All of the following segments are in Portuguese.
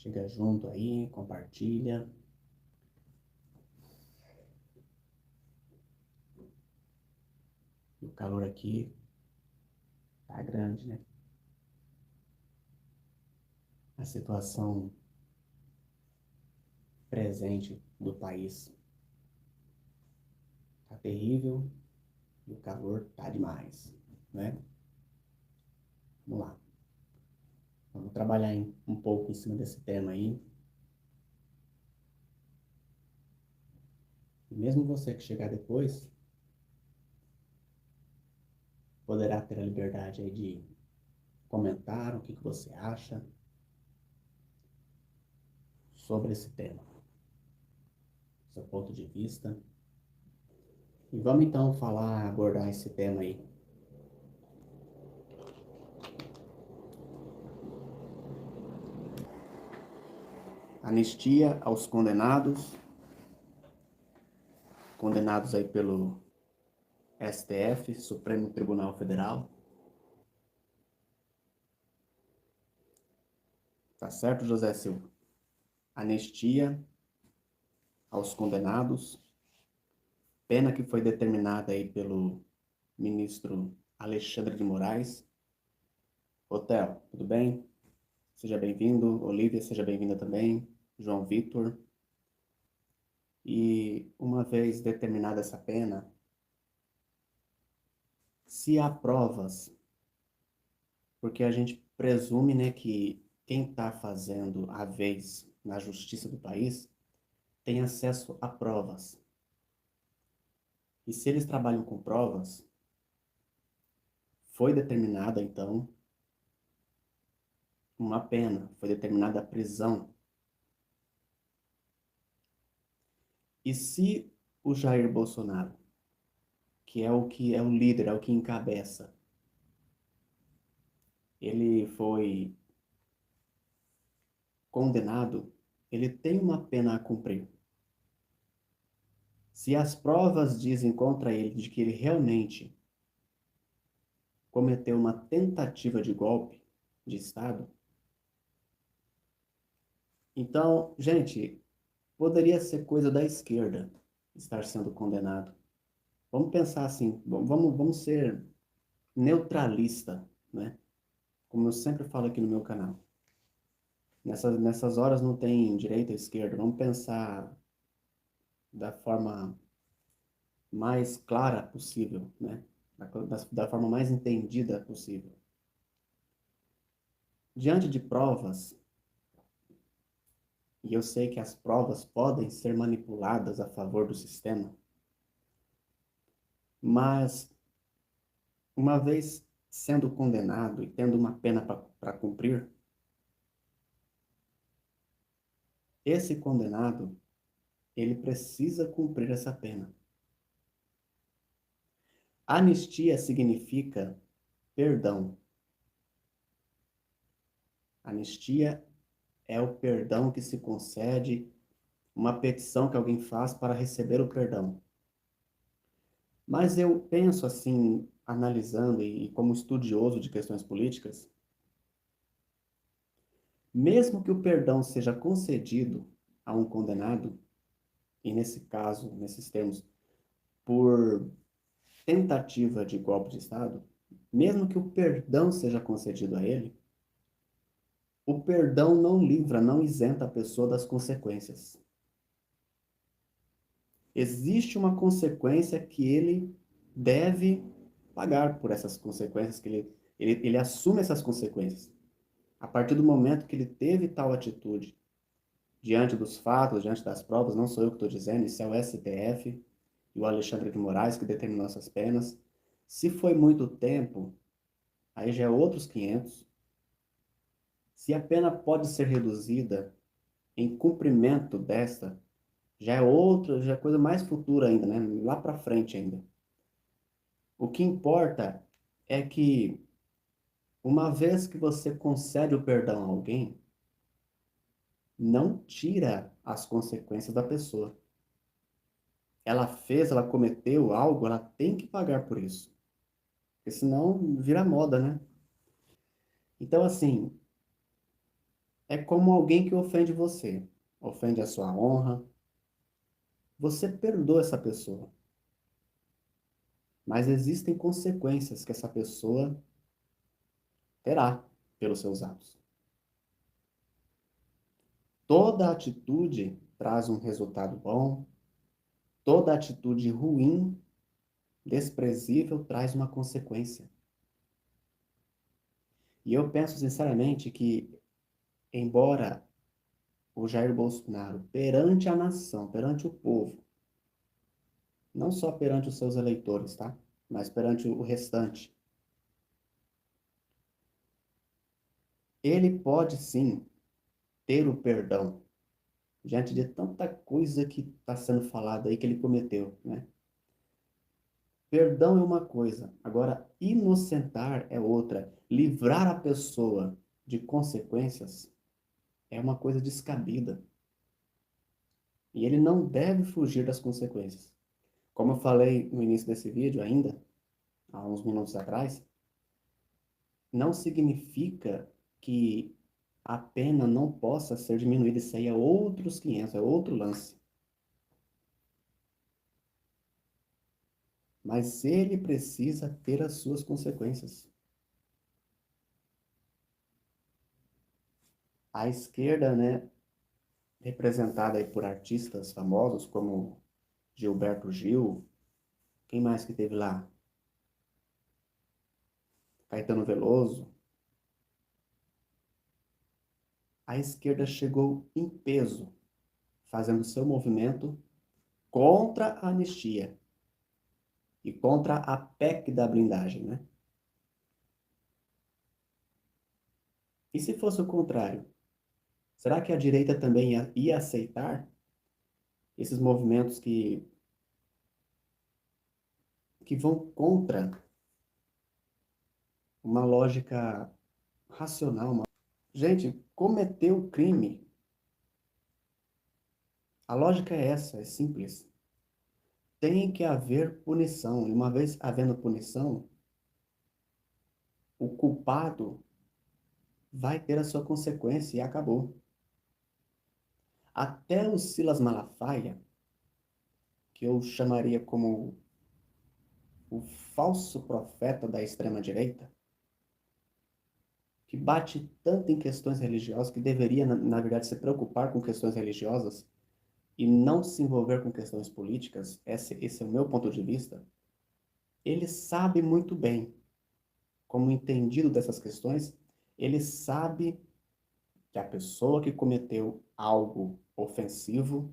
Chega junto aí, compartilha. E o calor aqui tá grande, né? A situação presente do país tá terrível e o calor tá demais, né? Vamos lá. Vamos trabalhar um pouco em cima desse tema aí. E mesmo você que chegar depois, poderá ter a liberdade aí de comentar o que você acha sobre esse tema, seu ponto de vista. E vamos então abordar esse tema aí. Anistia aos condenados aí pelo STF, Supremo Tribunal Federal. Tá certo, José Silva? Anistia aos condenados, pena que foi determinada aí pelo ministro Alexandre de Moraes. Hotel, tudo bem? Seja bem-vindo. Olívia, seja bem-vinda também. João Vitor. E uma vez determinada essa pena, se há provas, porque a gente presume, né, que quem está fazendo a vez na justiça do país tem acesso a provas. E se eles trabalham com provas, foi determinada, então, uma pena, foi determinada a prisão. E se o Jair Bolsonaro, que é o líder, é o que encabeça, ele foi condenado, ele tem uma pena a cumprir. Se as provas dizem contra ele de que ele realmente cometeu uma tentativa de golpe de Estado, então, gente, poderia ser coisa da esquerda estar sendo condenado. Vamos pensar assim, vamos ser neutralista, né? Como eu sempre falo aqui no meu canal. Nessas horas não tem direita ou esquerda. Vamos pensar da forma mais clara possível, né? Da forma mais entendida possível. Diante de provas, e eu sei que as provas podem ser manipuladas a favor do sistema, mas uma vez sendo condenado e tendo uma pena para cumprir, esse condenado, ele precisa cumprir essa pena. Anistia significa perdão. Anistia é o perdão que se concede, uma petição que alguém faz para receber o perdão. Mas eu penso assim, analisando e como estudioso de questões políticas, mesmo que o perdão seja concedido a um condenado, e nesse caso, nesses termos, por tentativa de golpe de Estado, mesmo que o perdão seja concedido a ele, o perdão não livra, não isenta a pessoa das consequências. Existe uma consequência que ele deve pagar por essas consequências, que ele assume essas consequências. A partir do momento que ele teve tal atitude, diante dos fatos, diante das provas, não sou eu que estou dizendo, isso é o STF e o Alexandre de Moraes que determinou essas penas. Se foi muito tempo, aí já é outros 500. Se a pena pode ser reduzida em cumprimento desta, já é outra, já é coisa mais futura ainda, né? Lá para frente ainda. O que importa é que, uma vez que você concede o perdão a alguém, não tira as consequências da pessoa. Ela fez, ela cometeu algo, ela tem que pagar por isso. Porque senão vira moda, né? Então, assim, É como alguém que ofende você, ofende a sua honra. Você perdoa essa pessoa, mas existem consequências que essa pessoa terá pelos seus atos. Toda atitude traz um resultado bom, toda atitude ruim, desprezível, traz uma consequência. E eu penso sinceramente que, embora o Jair Bolsonaro, perante a nação, perante o povo, não só perante os seus eleitores, tá? Mas perante o restante, ele pode sim ter o perdão diante de tanta coisa que está sendo falada aí que ele cometeu, né? Perdão é uma coisa, agora inocentar é outra. Livrar a pessoa de consequências é uma coisa descabida. E ele não deve fugir das consequências. Como eu falei no início desse vídeo ainda, há uns minutos atrás, não significa que a pena não possa ser diminuída. Isso aí é outros 500, é outro lance. Mas ele precisa ter as suas consequências. A esquerda, né, representada aí por artistas famosos como Gilberto Gil, quem mais que teve lá? Caetano Veloso. A esquerda chegou em peso, fazendo seu movimento contra a anistia e contra a PEC da blindagem, né? E se fosse o contrário? Será que a direita também ia aceitar esses movimentos que vão contra uma lógica racional? Gente, cometeu crime. A lógica é essa, é simples. Tem que haver punição. E uma vez havendo punição, o culpado vai ter a sua consequência e acabou. Até o Silas Malafaia, que eu chamaria como o falso profeta da extrema-direita, que bate tanto em questões religiosas, que deveria, na verdade, se preocupar com questões religiosas e não se envolver com questões políticas, esse é o meu ponto de vista, ele sabe muito bem, como entendido dessas questões, ele sabe que a pessoa que cometeu algo ofensivo,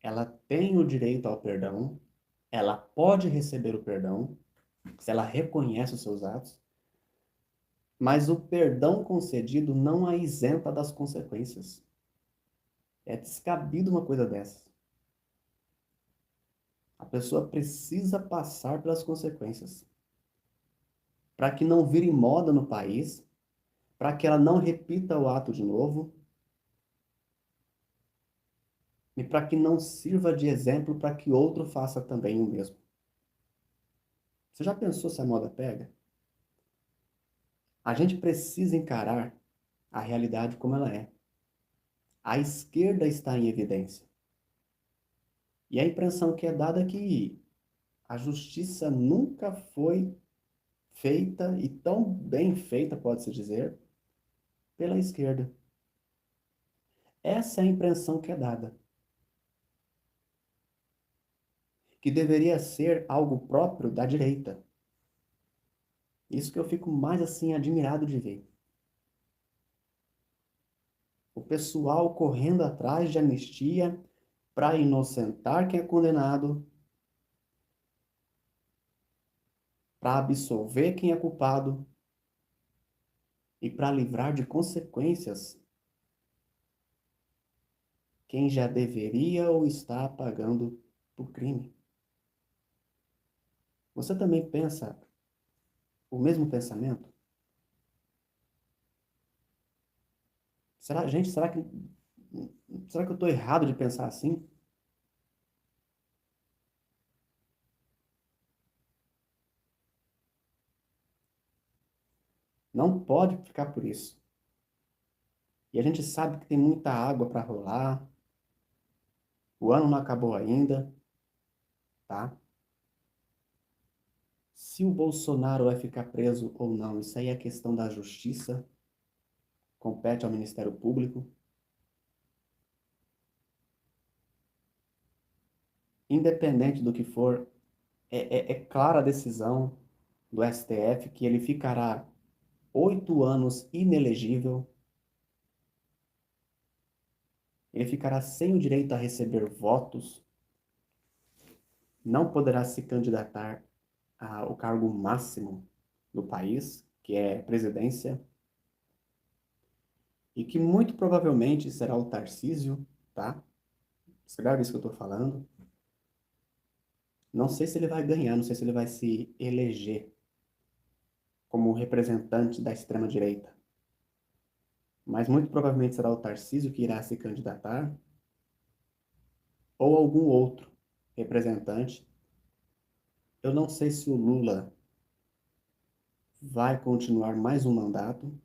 ela tem o direito ao perdão, ela pode receber o perdão, se ela reconhece os seus atos, mas o perdão concedido não a isenta das consequências. É descabido uma coisa dessa. A pessoa precisa passar pelas consequências para que não vire moda no país, para que ela não repita o ato de novo e para que não sirva de exemplo para que outro faça também o mesmo. Você já pensou se a moda pega? A gente precisa encarar a realidade como ela é. A esquerda está em evidência. E a impressão que é dada é que a justiça nunca foi feita, e tão bem feita, pode-se dizer, pela esquerda. Essa é a impressão que é dada. Que deveria ser algo próprio da direita. Isso que eu fico mais assim admirado de ver. O pessoal correndo atrás de anistia para inocentar quem é condenado, para absolver quem é culpado e para livrar de consequências quem já deveria ou está pagando por crime. Você também pensa o mesmo pensamento? Será que eu estou errado de pensar assim? Não pode ficar por isso. E a gente sabe que tem muita água para rolar, o ano não acabou ainda, tá? Se o Bolsonaro vai ficar preso ou não, isso aí é questão da justiça, compete ao Ministério Público. Independente do que for, é clara a decisão do STF que ele ficará 8 anos inelegível, ele ficará sem o direito a receber votos, não poderá se candidatar ao cargo máximo do país, que é presidência, e que muito provavelmente será o Tarcísio, tá? Escreve isso que eu estou falando. Não sei se ele vai ganhar, não sei se ele vai se eleger como representante da extrema-direita, mas muito provavelmente será o Tarcísio que irá se candidatar, ou algum outro representante. Eu não sei se o Lula vai continuar mais um mandato,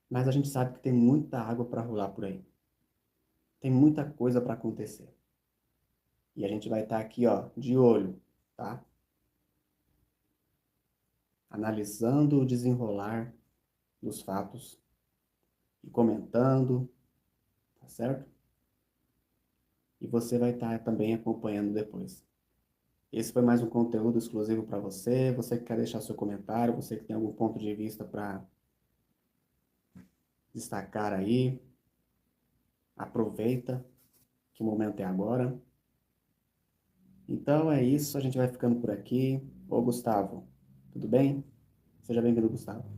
mas a gente sabe que tem muita água para rolar por aí. Tem muita coisa para acontecer. E a gente vai estar aqui, ó, de olho, tá? Analisando o desenrolar dos fatos e comentando, tá certo? E você vai estar também acompanhando depois. Esse foi mais um conteúdo exclusivo para você. Você que quer deixar seu comentário, você que tem algum ponto de vista para destacar aí, aproveita que o momento é agora. Então é isso, a gente vai ficando por aqui. Ô Gustavo, tudo bem? Seja bem-vindo, Gustavo.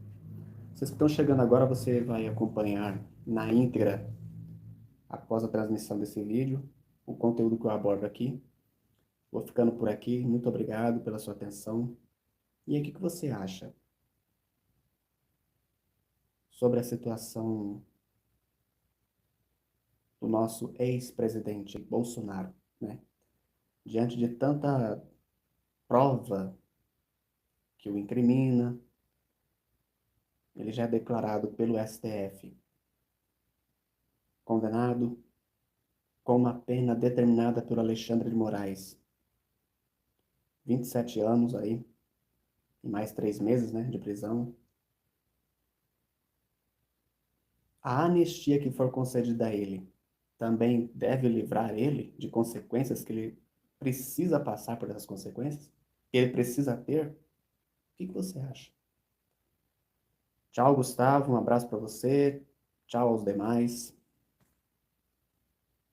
Vocês que estão chegando agora, você vai acompanhar na íntegra, após a transmissão desse vídeo, o conteúdo que eu abordo aqui. Vou ficando por aqui, muito obrigado pela sua atenção. E aí, o que você acha sobre a situação do nosso ex-presidente Bolsonaro, né? Diante de tanta prova que o incrimina, ele já é declarado pelo STF condenado com uma pena determinada pelo Alexandre de Moraes. 27 anos aí, e mais 3 meses, né, de prisão. A anistia que for concedida a ele também deve livrar ele de consequências que ele precisa passar por essas consequências? Ele precisa ter? O que você acha? Tchau, Gustavo. Um abraço para você. Tchau aos demais.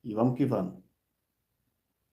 E vamos que vamos.